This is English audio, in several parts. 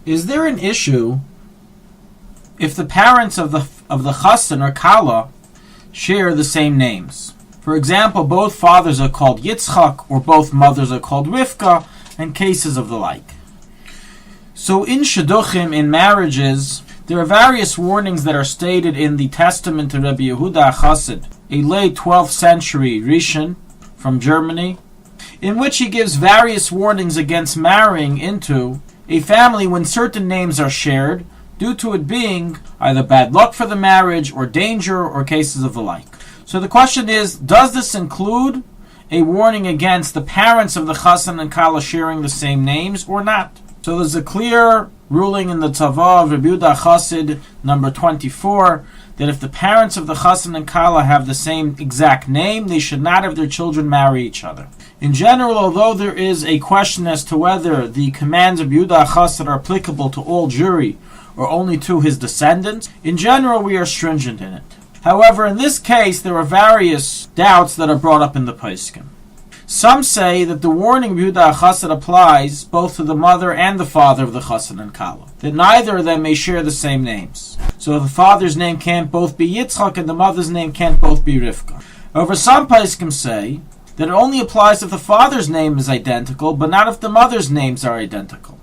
Is there an issue if the parents of the Chasan or Kallah share the same names? For example, both fathers are called Yitzchak or both mothers are called Rivka, and cases of the like. So in Shidduchim, in marriages, there are various warnings that are stated in the Testament of Rabbi Yehuda Chassid, a late 12th century Rishon from Germany, in which he gives various warnings against marrying into a family when certain names are shared, due to it being either bad luck for the marriage or danger or cases of the like. So the question is, does this include a warning against the parents of the Chasan and Kallah sharing the same names or not? So there's a clear ruling in the Tava of Rabbi Yehuda Chassid, number 24, that if the parents of the Chasan and Kallah have the same exact name, they should not have their children marry each other. In general, although there is a question as to whether the commands of Yehuda Chassid are applicable to all Jewry or only to his descendants, in general we are stringent in it. However, in this case, there are various doubts that are brought up in the Poskim. Some say that the warning of Yehuda Chassid applies both to the mother and the father of the Chasan and Kallah, that neither of them may share the same names. So the father's name can't both be Yitzchak and the mother's name can't both be Rivka. However, some Poskim say that it only applies if the father's name is identical, but not if the mother's names are identical.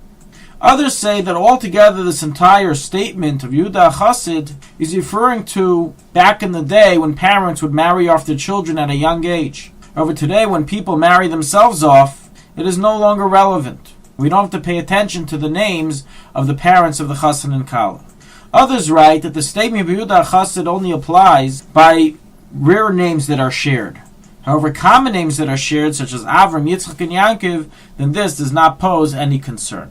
Others say that altogether this entire statement of Yehuda Chassid is referring to back in the day when parents would marry off their children at a young age. However, today when people marry themselves off, it is no longer relevant. We don't have to pay attention to the names of the parents of the Chasan and Kallah. Others write that the statement of Yehuda Chassid only applies by rare names that are shared. However, common names that are shared, such as Avram, Yitzchak, and Yankov, then this does not pose any concern.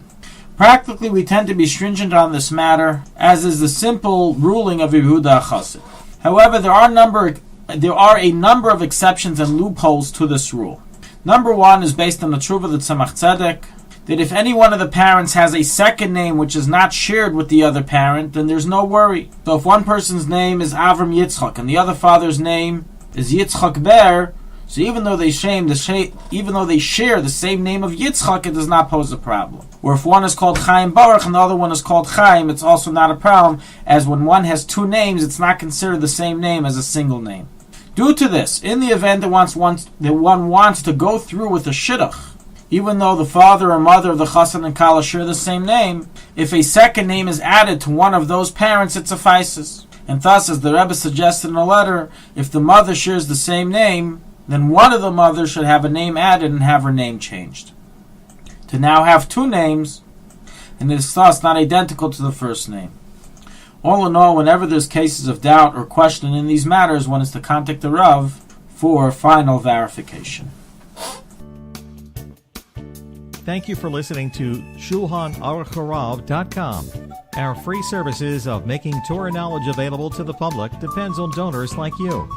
Practically, we tend to be stringent on this matter, as is the simple ruling of Yehuda Chassid. However, there are a number of exceptions and loopholes to this rule. Number one is based on the Truva of the Tzemach Tzedek, that if any one of the parents has a second name which is not shared with the other parent, then there's no worry. So if one person's name is Avram Yitzchak and the other father's name is Yitzchak Ber, so even though they share the same name of Yitzchak, it does not pose a problem. Or if one is called Chaim Baruch and the other one is called Chaim, it's also not a problem, as when one has two names, it's not considered the same name as a single name. Due to this, in the event that one wants to go through with a shidduch, even though the father or mother of the Chasan and Kallah share the same name, if a second name is added to one of those parents, it suffices. And thus, as the Rebbe suggested in a letter, if the mother shares the same name, then one of the mothers should have a name added and have her name changed. To now have two names, and it is thus not identical to the first name. All in all, whenever there's cases of doubt or question in these matters, one is to contact the Rav for final verification. Thank you for listening to Shulchanaruchharav.com. Our free services of making Torah knowledge available to the public depends on donors like you.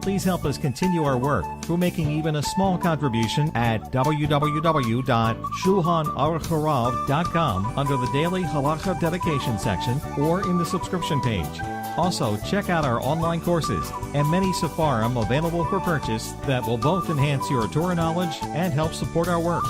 Please help us continue our work through making even a small contribution at www.shulchanaruchharav.com under the Daily Halacha Dedication section or in the subscription page. Also, check out our online courses and many sefarim available for purchase that will both enhance your Torah knowledge and help support our work.